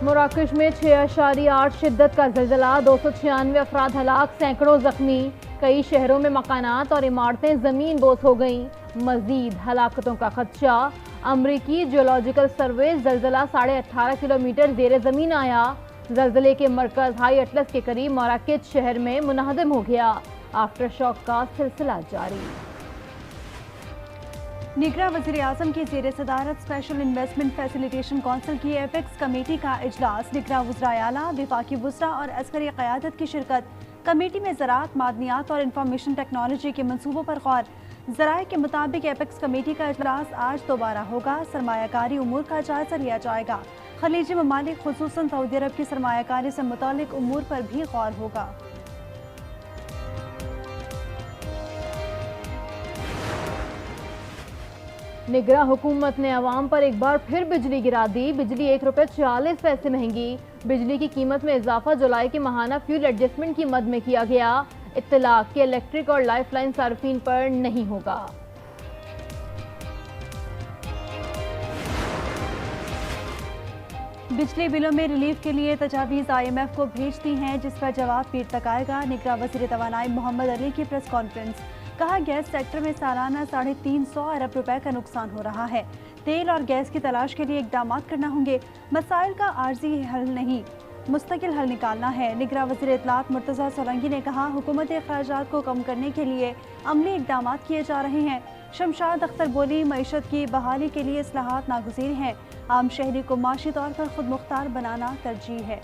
मराकश में 6.8 शिद्दत का ज़िलज़ला, 296 अफराद हलाक, सैकड़ों जख्मी। कई शहरों में मकानात और इमारतें ज़मीन बोस हो गईं। मज़ीद हलाकतों का खदशा। अमरीकी जियोलॉजिकल सर्वे ज़िलज़ला 18.5 किलोमीटर ज़ेरे ज़मीन आया। ज़िलज़ले के मरकज़ हाई अटलस के करीब मराकश शहर में मुनहदम हो गया। आफ्टर शॉक का सिलसिला जारी। निगरां वज़ीर-ए-आज़म की ज़ेर सदारत स्पेशल इन्वेस्टमेंट फैसिलिटेशन कौंसिल की एपेक्स कमेटी का इजलास। निगरां वज़राए आला, वफाकी वज़रा और अस्करी क़यादत की शिरकत। कमेटी में ज़राअत, मादनियात और इंफॉर्मेशन टेक्नोलॉजी के मनसूबों पर गौर। ज़राए के मुताबिक एपेक्स कमेटी का इजलास आज दोबारा होगा। सरमायाकारी उमूर का जायजा लिया जाएगा। खलीजी ममालिक खुसूसन सऊदी अरब की सरमायाकारी से मुतालिक उमूर पर भी गौर होगा। निगरां हुकूमत ने अवाम पर एक बार फिर बिजली गिरा दी। बिजली 1 रुपये 40 पैसे महंगी। बिजली की कीमत में इजाफा जुलाई के माहाना फ्यूल एडजस्टमेंट की मद में किया गया। इत्तलाक के इलेक्ट्रिक और लाइफ लाइन सार्फिन पर नहीं होगा। बिजली बिलों में रिलीफ के लिए तजावीज़ IMF को भेज दी हैं, जिस पर जवाब पीर तक आएगा। निगरां वज़ीर तवानाई मोहम्मद अली की प्रेस कॉन्फ्रेंस। कहा, गैस सेक्टर में सालाना 350 अरब रुपए का नुकसान हो रहा है। तेल और गैस की तलाश के लिए इकदाम करना होंगे। मसाइल का आर्जी हल नहीं, मुस्तकिल हल निकालना है। निगरां वज़ीर इत्तलात मुर्तज़ा सोलंकी ने कहा, हुकूमती अखराजात को कम करने के लिए अमली इकदाम किए जा रहे हैं। शमशाद अख्तर बोली, मईशत की बहाली के लिए इस्लाहात नागुज़ीर हैं। आम शहरी को माशी तौर पर खुद मुख्तार बनाना तरजीह है।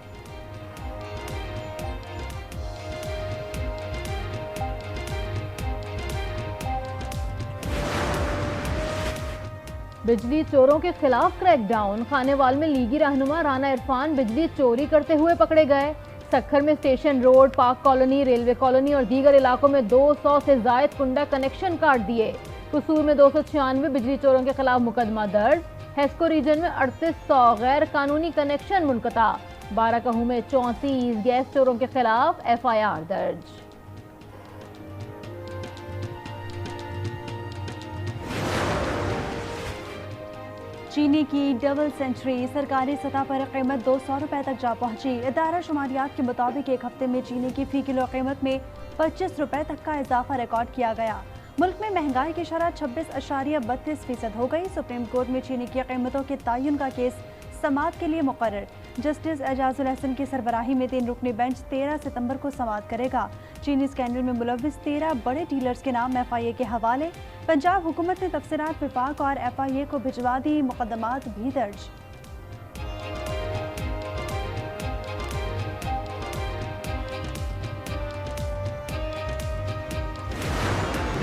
बिजली चोरों के खिलाफ क्रैकडाउन। खानेवाल में लीगी रहनुमा राना इरफान बिजली चोरी करते हुए पकड़े गए। सक्खर में station road, park colony, railway colony और दीगर इलाकों में 200 से जायद कुंडा कनेक्शन काट दिए। कसूर में 296 बिजली चोरों के खिलाफ मुकदमा दर्ज। हेस्को रीजन में 3800 गैर कानूनी कनेक्शन मुनक़ता। बाराकहू में 34 गैस चोरों के खिलाफ FIR दर्ज। चीनी की डबल सेंचुरी। सरकारी सतह पर कीमत 200 रुपए तक जा पहुंची। इदारा शुमारियात के मुताबिक एक हफ्ते में चीनी की फी किलो कीमत में 25 रुपए तक का इजाफा रिकॉर्ड किया गया। मुल्क में महंगाई की शरह 26.32% हो गई। सुप्रीम कोर्ट में चीनी की कीमतों के तयन का केस समाअत के लिए मुकर्रर। जस्टिस एजाजुल हसन की सरबराही में 3 रुकनी बेंच 13 सितंबर को समाअत करेगा। चीनी स्कैंडल में मुलव्विस 13 बड़े डीलर्स के नाम FIA के हवाले। पंजाब हुकूमत ने तफसीरात विफाक और FIA को भिजवा दी। मुकदमात भी दर्ज।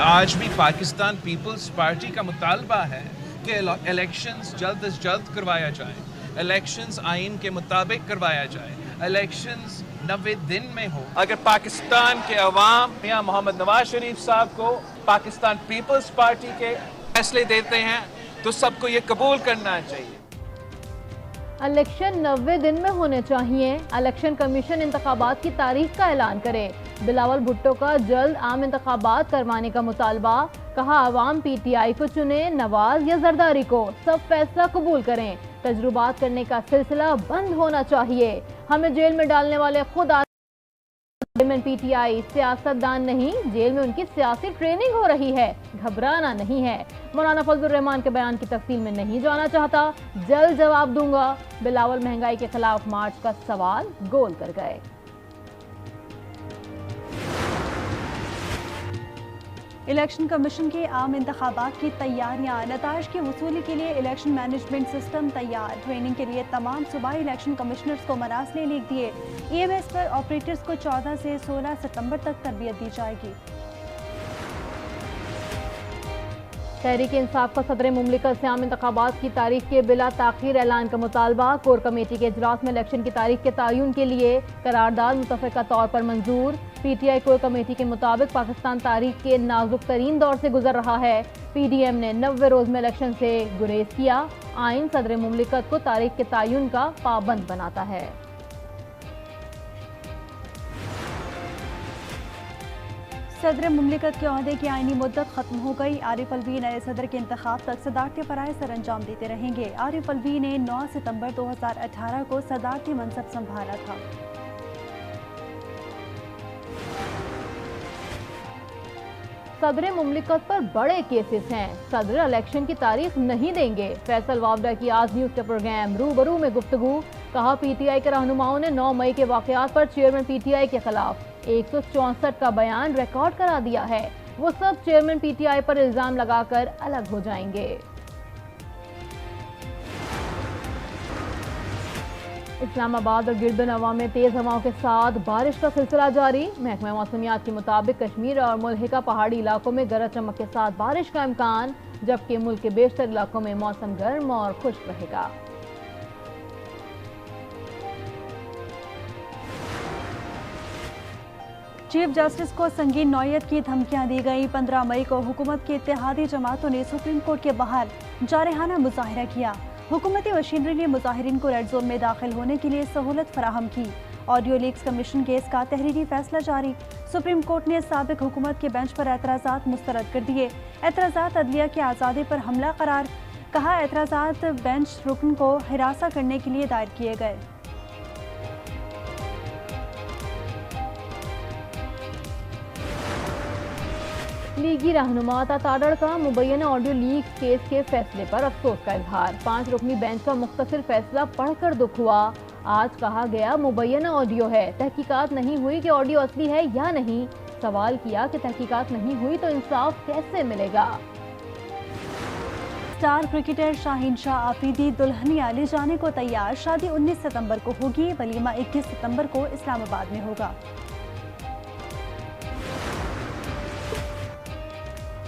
आज भी पाकिस्तान पीपल्स पार्टी का मुतालबा है कि इलेक्शंस जल्द से जल्द करवाया जाए। इलेक्शंस आइन के मुताबिक करवाया जाए। इलेक्शंस 90 दिन में हो। अगर पाकिस्तान के अवाम मियां मोहम्मद नवाज शरीफ साहब को पाकिस्तान पीपल्स पार्टी के फैसले देते हैं तो सबको ये कबूल करना चाहिए। इलेक्शन 90 दिन में होने चाहिए। इलेक्शन कमीशन इंतखाबात की तारीख का ऐलान करे। बिलावल भुट्टो का जल्द आम इंतखाबात करवाने का मुतालबा। कहा, अवाम PTI को चुने, नवाज या जरदारी को, सब फैसला कबूल करें। तजुर्बात करने का सिलसिला बंद होना चाहिए। हमें जेल में डालने वाले खुद PTI सियासतदान नहीं, जेल में उनकी सियासी ट्रेनिंग हो रही है। घबराना नहीं है। मौलाना फजलुर रहमान के बयान की तफसील में नहीं जाना चाहता, जल्द जवाब दूंगा। बिलावल महंगाई के खिलाफ मार्च का सवाल गोल कर गए। इलेक्शन कमीशन के आम इंतखाबात की तैयारियां। नताइज की वसूली के लिए इलेक्शन मैनेजमेंट सिस्टम तैयार। ट्रेनिंग के लिए तमाम सूबाई इलेक्शन कमिश्नर्स को मरासले लिख दिए। EMS पर ऑपरेटर्स को 14 से 16 सितंबर तक तरबियत दी जाएगी। तहरीक इंसाफ का सदर मुमलिकत से आम इंतखाबात की तारीख के बिला ताखीर ऐलान का मुतालबा। कोर कमेटी के इजलास में इलेक्शन की तारीख के तयन के लिए करारदाद मुतफ़िका तौर पर मंजूर। PTI कोर कमेटी के मुताबिक पाकिस्तान तारीख के नाजुक तरीन दौर से गुजर रहा है। PDM ने 90 रोज में इलेक्शन से गुरेज किया। आइन सदर मुमलिकत को तारीख के तयन का पाबंद बनाता है। सदर मुमलिकत के ओहदे की आईनी मुद्दत खत्म हो गई। आरिफ अलवी नए सदर के इंतखाब तक सदारती फराइज सर अंजाम देते रहेंगे। आरिफ अलवी ने 9 सितंबर 2018 को सदारती मनसब संभाला था। सदर मुमलिकत पर बड़े केसेस हैं, सदर इलेक्शन की तारीख नहीं देंगे। फैसल वाबडा की आज न्यूज के प्रोग्राम रूबरू में गुफ्तगू, कहा पीटीआई के रहनुमाओं ने 9 मई के वाकयात पर चेयरमैन पीटीआई के खिलाफ 164 का बयान रिकॉर्ड करा दिया है। वो सब चेयरमैन पीटीआई पर इल्जाम लगाकर अलग हो जाएंगे। इस्लामाबाद और गिरदनवा में तेज हवाओं के साथ बारिश का सिलसिला जारी। महकमा मौसमियात के मुताबिक कश्मीर और मुल्हिका पहाड़ी इलाकों में गरज चमक के साथ बारिश का इम्कान, जबकि मुल्क के बेशतर इलाकों में मौसम गर्म और खुश्क रहेगा। चीफ जस्टिस को संगीन नौयत की धमकियां दी गई। 15 मई को हुकूमत की इत्तेहादी जमातों ने सुप्रीम कोर्ट के बाहर जारहाना मुजाहिरा किया। हुकूमती मशीनरी ने मुजाहिरीन को रेड जोन में दाखिल होने के लिए सहूलत फराहम की। ऑडियो लीक्स कमीशन केस का तहरीरी फैसला जारी। सुप्रीम कोर्ट ने साबिक हुकूमत के बेंच पर एतराज़ात मुस्तरद कर दिए। एतराज़ात अदलिया की आज़ादी पर हमला करार, कहा एतराज़ात बेंच रुकन को हिरासा करने के लिए दायर किए गए। लीगी रहनुमा ताताड़ड़ का मुबैना ऑडियो लीक केस के फैसले पर अफसोस का इजहार। 5 रुकनी बेंच का मुख्तसर फैसला पढ़कर दुख हुआ। आज कहा गया मुबैना ऑडियो है, तहकीकात नहीं हुई कि ऑडियो असली है या नहीं। सवाल किया कि तहकीकात नहीं हुई तो इंसाफ कैसे मिलेगा। स्टार क्रिकेटर शाहीन शाह आफरीदी दुल्हनिया ले जाने को तैयार। शादी 19 सितंबर को होगी, वलीमा 21 सितंबर को इस्लामाबाद में होगा।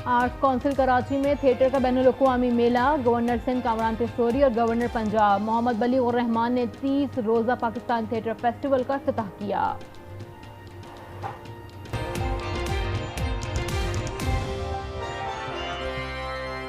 आर्ट्स काउंसिल कराची में थिएटर का बैनुल-अक़वामी मेला। गवर्नर सिंध कामरान तिसोरी और गवर्नर पंजाब मोहम्मद बलीग उर रहमान ने 30 रोज़ा पाकिस्तान थिएटर फेस्टिवल का इफ्तिताह किया।